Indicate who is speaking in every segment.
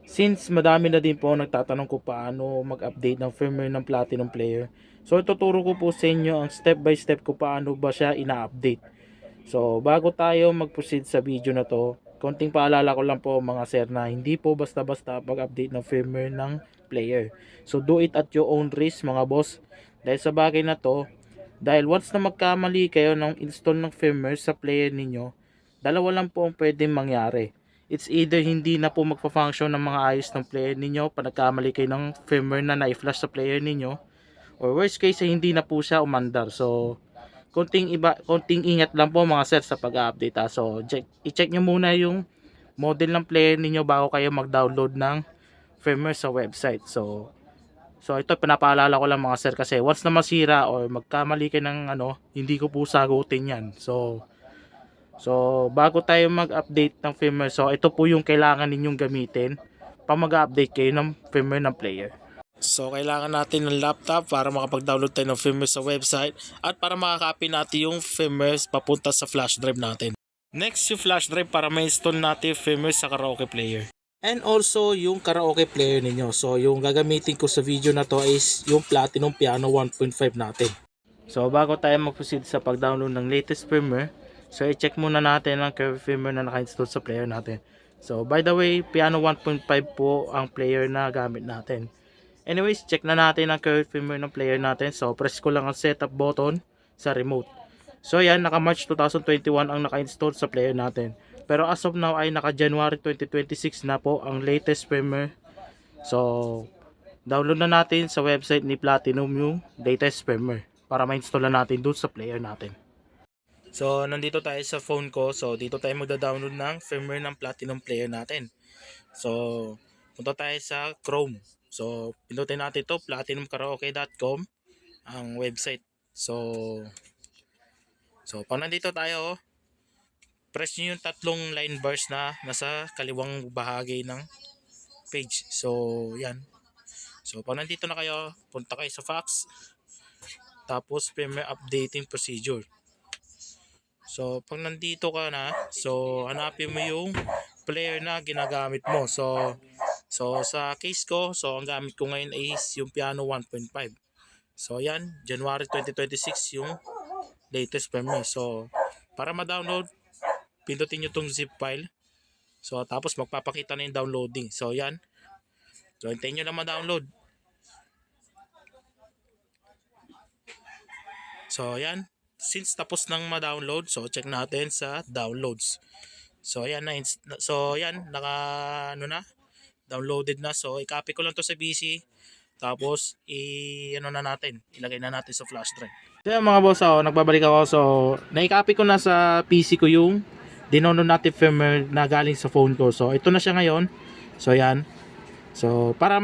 Speaker 1: Since madami na din po nagtatanong ko paano mag-update ng firmware ng Platinum Player. So ituturo ko po sa inyo ang step by step ko paano ba siya ina-update. So bago tayo mag-proceed sa video na to, konting paalala ko lang po mga sir na hindi po basta-basta pag-update ng firmware ng player. So do it at your own risk mga boss. Dahil sa bagay na to, dahil once na magkamali kayo ng install ng firmware sa player ninyo, dalawa lang po ang pwedeng mangyari. It's either hindi na po magpa-function ng mga ayos ng player ninyo pag nagkamali kayo ng firmware na na-flash sa player ninyo, or worst case ay hindi na po siya umandar. So konting ingat lang po mga sir sa pag-update. So i-check nyo muna yung model ng player ninyo bago kayo mag-download ng firmware sa website. So ito pinapaalala ko lang mga sir kasi once na masira or magkamali kayo ng hindi ko po sagutin yan. So bago tayo mag-update ng firmware, so ito po yung kailangan ninyong gamitin pag mag-update kayo ng firmware ng player. So kailangan natin ng laptop para makapag-download tayo ng firmware sa website at para makakopy natin yung firmware papunta sa flash drive natin. Next yung flash drive para ma-install natin yung firmware sa karaoke player. And also yung karaoke player ninyo. So yung gagamitin ko sa video na to is yung Platinum Piano 1.5 natin. So bago tayo mag-proceed sa pag-download ng latest firmware, so i-check muna natin ang current firmware na naka-install sa player natin. So by the way, Piano 1.5 po ang player na gamit natin. Anyways, check na natin ang current firmware ng player natin. So press ko lang ang setup button sa remote. So yan, naka March 2021 ang naka-install sa player natin. Pero as of now ay naka January 2026 na po ang latest firmware. So download na natin sa website ni Platinum yung latest firmware para ma-install na natin doon sa player natin. So nandito tayo sa phone ko. So dito tayo magda-download ng firmware ng Platinum player natin. So punta tayo sa Chrome. So pindutin natin to platinumkaraoke.com ang website. So pag nandito tayo, press nyo yung tatlong line bars na nasa kaliwang bahagi ng page. So yan. So pag nandito na kayo, punta kayo sa fax. Tapos firmware updating procedure. So pag nandito ka na, so hanapin mo yung player na ginagamit mo. So sa case ko, so ang gamit ko ngayon is yung Piano 1.5. So yan, January 2026 yung latest firmware. So para ma-download, pindutin nyo tong zip file. So tapos magpapakita na yung downloading. So yan. So hintayin nyo na ma-download. So yan. Since tapos nang ma-download, so check natin sa downloads. So yan na. So yan, downloaded na. So i-copy ko lang to sa PC. Tapos ilagay na natin sa flash drive. So yan mga boss, nagbabalik ako. So na-copy ko na sa PC ko yung dinownload natin firmware na galing sa phone ko. So ito na siya ngayon. So yan. So para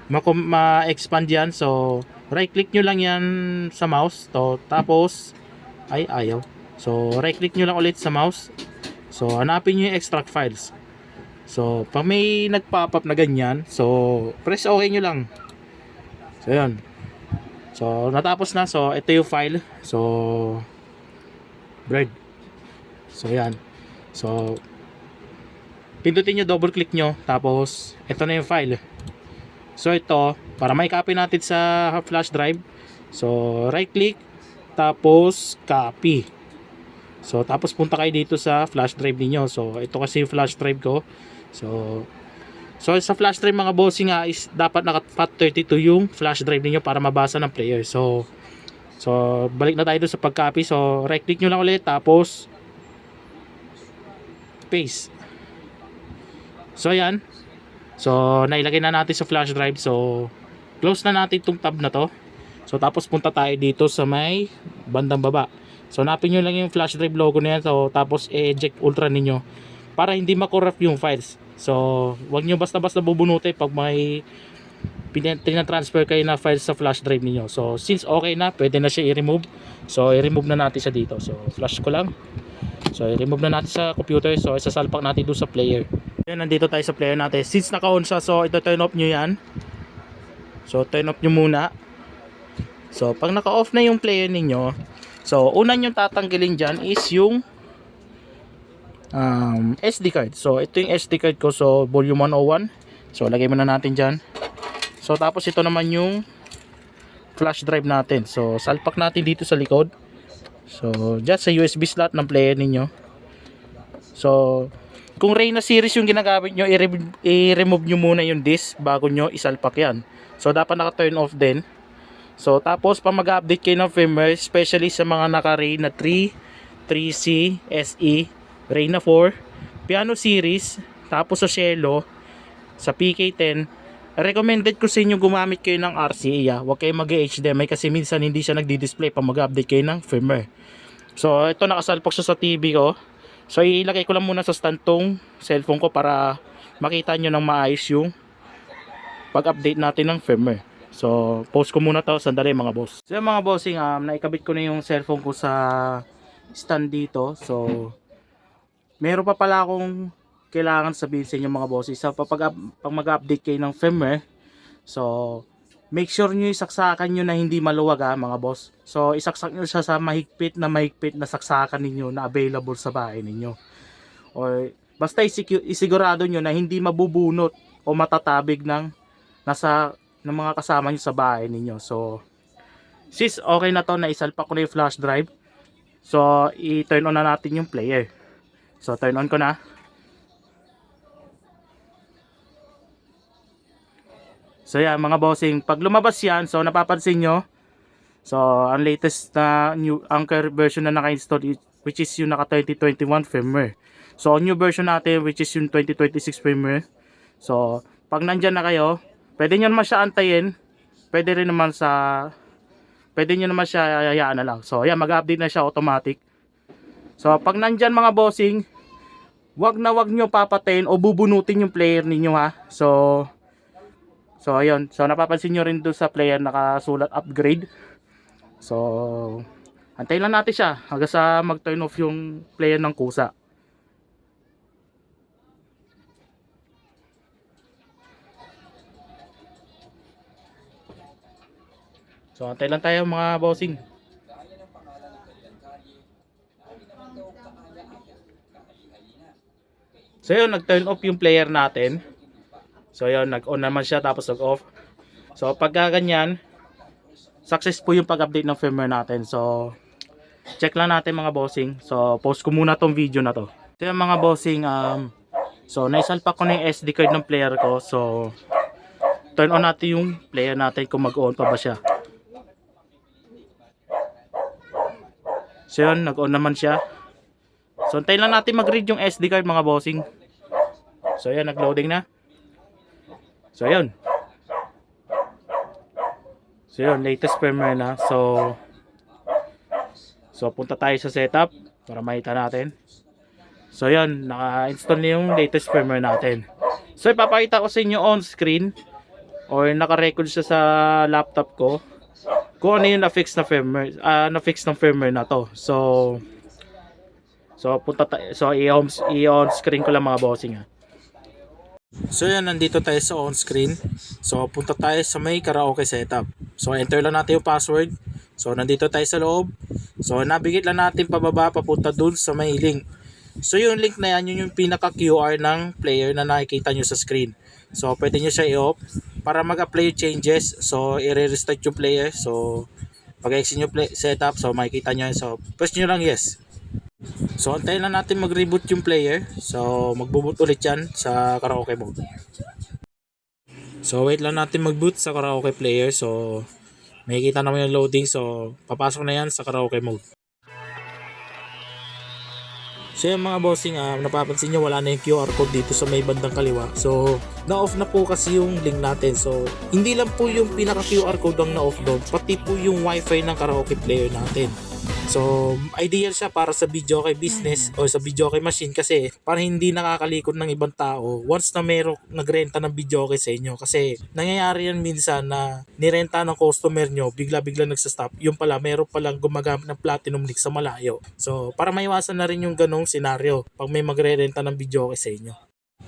Speaker 1: ma-expand yan. So right click nyo lang yan sa mouse. So tapos ayaw. So right click nyo lang ulit sa mouse. So hanapin nyo yung extract files. So pag may nag-pop up na ganyan, so press OK nyo lang. So yan. So natapos na. So ito yung file. So bread. So yan. So pindutin nyo, double click nyo. Tapos ito na yung file. So ito, para mai-copy natin sa flash drive. So right click. Tapos copy. So tapos punta kayo dito sa flash drive niyo. So ito kasi yung flash drive ko. So sa flash drive mga bossing nga is dapat naka FAT32 yung flash drive niyo para mabasa ng player. So balik na tayo sa pag-copy. So right click nyo lang ulit tapos paste. So yan. So nailagay na natin sa flash drive. So close na natin itong tab na to. So tapos punta tayo dito sa may bandang baba. So hanapin nyo lang yung flash drive logo na yan. So tapos eject ultra ninyo para hindi ma-corrupt yung files. So wag nyo basta-basta bubunutin pag may transfer kayo na files sa flash drive niyo. So since okay na, pwede na siya i-remove. So i-remove na natin siya dito. So flash ko lang. So i-remove na natin sa computer. So isasalpak natin doon sa player. Yan, nandito tayo sa player natin. Since naka-on siya, so ito turn off nyo yan. So turn off nyo muna. So pag naka-off na yung player ninyo, so una nyo tatanggalin dyan is yung SD card. So ito yung SD card ko, so volume 101. So lagay muna natin dyan. So tapos ito naman yung flash drive natin. So salpak natin dito sa likod. So dyan sa USB slot ng player ninyo. So kung Reyna series yung ginagamit nyo, i-remove nyo muna yung disc bago nyo isalpak yan. So dapat naka-turn off din. So tapos pa mag-update kayo ng firmware, especially sa mga naka Reyna 3, 3C, SE, Reyna 4, Piano series, tapos sa Cielo, sa PK10, recommended ko sa inyo gumamit kayo ng RCA. Huwag kayo mag-HDMI kasi minsan hindi siya nagdi-display pag mag-update kayo ng firmware. So ito nakasalpak siya sa TV ko. So ilagay ko lang muna sa stand tong cellphone ko para makita nyo ng maayos yung pag-update natin ng firmware. So post ko muna to, sandali mga boss. So mga bossing, naikabit ko na yung cellphone ko sa stand dito. So meron pa pala akong kailangan sabihin sa inyo mga bossing. So pag mag-update kayo ng firmware, so make sure nyo isaksakan nyo na hindi maluwag mga boss. So isaksak nyo siya sa mahigpit na saksakan ninyo na available sa bahay ninyo. Or basta isigurado nyo na hindi mabubunot o matatabig ng mga kasama nyo sa bahay ninyo. So sis, okay na to, na isalpak ko na yung flash drive. So i-turn on na natin yung player. So turn on ko na. So yan mga bossing, pag lumabas yan, so napapansin nyo, so ang latest na new Anchor version na naka-install, which is yung naka 2021 firmware. So new version natin, which is yung 2026 firmware. So pag nandyan na kayo, pwede nyo naman siya antayin, pwede nyo naman siya hayaan na lang. So yan, mag-update na siya automatic. So pag nandyan mga bossing, wag nyo papatayin o bubunutin yung player ninyo So ayun, so napapansin nyo rin doon sa player nakasulat upgrade. So antayin lang natin siya hanggang sa mag-turn off yung player ng kusa. So antayin lang tayo mga bossing. So yun, nag-turn off yung player natin. So yun, nag-on naman siya tapos nag-off. So pagka ganyan, successful yung pag-update ng firmware natin. So check lang natin mga bossing. So post ko muna tong video na to. So yun mga bossing, so naisalpak ko na yung SD card ng player ko. So turn on natin yung player natin kung mag-on pa ba siya. So yun, nag-on naman siya. So antayin lang natin mag-read yung SD card mga bossing. So yan, nag-loading na. So yun. So yun, latest firmware na. So punta tayo sa setup para makita natin. So yun, naka-install na yung latest firmware natin. So ipapakita ko sa inyo on screen or naka-record siya sa laptop ko kung ano yung na-fix na firmware, na-fix ng firmware na to. So punta tayo, so i-on screen ko lang mga bossing So yan, nandito tayo sa on screen. So punta tayo sa may karaoke setup. So enter lang natin yung password. So nandito tayo sa loob. So navigate lang natin pababa papunta dun sa may link. So yung link na yan, yun yung pinaka QR ng player na nakikita nyo sa screen. So pwede nyo siya i-off para mag-apply yung changes. So i-restart yung player. So pag-exit nyo setup, so makikita nyo. So press nyo lang yes. So antayin lang natin mag-reboot yung player. So magbo-boot ulit yan sa karaoke mode. So wait lang natin mag-boot sa karaoke player. So makikita naman yung loading. So papasok na yan sa karaoke mode. So yung mga bossing, napapansin nyo wala na yung QR code dito sa may bandang kaliwa. So na-off na po kasi yung link natin. So hindi lang po yung pinaka QR code ang na-off doon, pati po yung wifi ng karaoke player natin. So ideal siya para sa videoke business o sa videoke machine kasi para hindi nakakalikot ng ibang tao once na merong nagrenta ng videoke sa inyo. Kasi nangyayari yan minsan na nirenta ng customer nyo, bigla-bigla nagsastop. Yung pala, meron palang gumagamit ng platinum link sa malayo. So para maiwasan na rin yung ganong senaryo pag may magre-renta ng videoke sa inyo.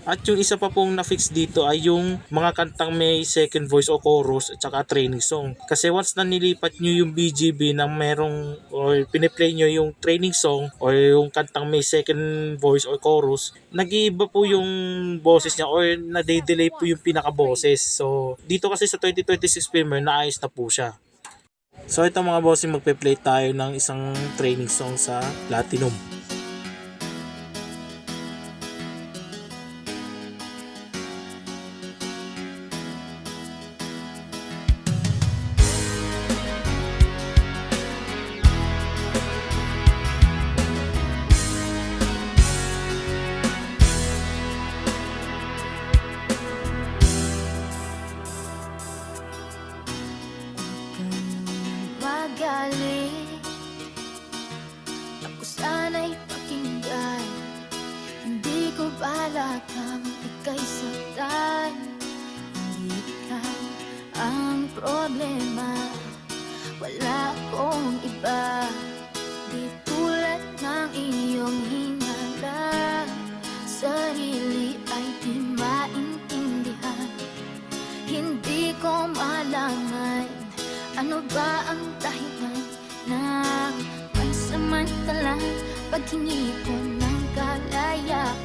Speaker 1: At yung isa pa pong na-fix dito ay yung mga kantang may second voice o chorus at saka training song. Kasi once na nilipat nyo yung BGB na merong or piniplay nyo yung training song or yung kantang may second voice or chorus, nag-iiba po yung boses niya or nade-delay po yung pinaka-boses. So dito kasi sa 2026 firmware naayos na po siya. So ito mga bossing, magpe-play tayo ng isang training song sa Platinum.
Speaker 2: Magaling ako sana'y pakinggan, hindi ko balak ang ika'y saktan. Hindi ka ang problema, wala akong iba, di tulad ng iyong hinala. Sarili ay di maintindihan, hindi ko malaman ano ba ang dahilan ng pansamantalang paghingi ko ng kalaya.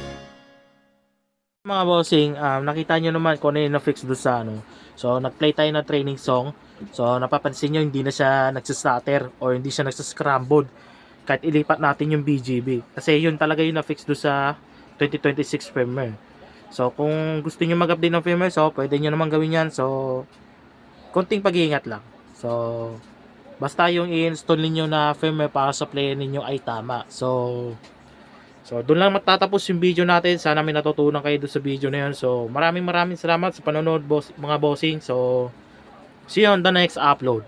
Speaker 1: Mga bossing, nakita nyo naman kung ano yung na-fix doon sa ano. So, nag-play tayo ng training song. So, napapansin nyo, hindi na siya nagsistutter or hindi siya nagsascrambled kahit ilipat natin yung BGB. Kasi yun talaga yung na-fix doon sa 2026 firmware. So, kung gusto nyo mag-update ng firmware, so, pwede nyo naman gawin yan. So, konting pag-iingat lang. So, basta yung i-install ninyo na firmware para sa player ninyo ay tama. So, doon lang matatapos yung video natin. Sana may natutunan kayo doon sa video na yun. So, maraming salamat sa panonood, mga bossing. So, see you on the next upload.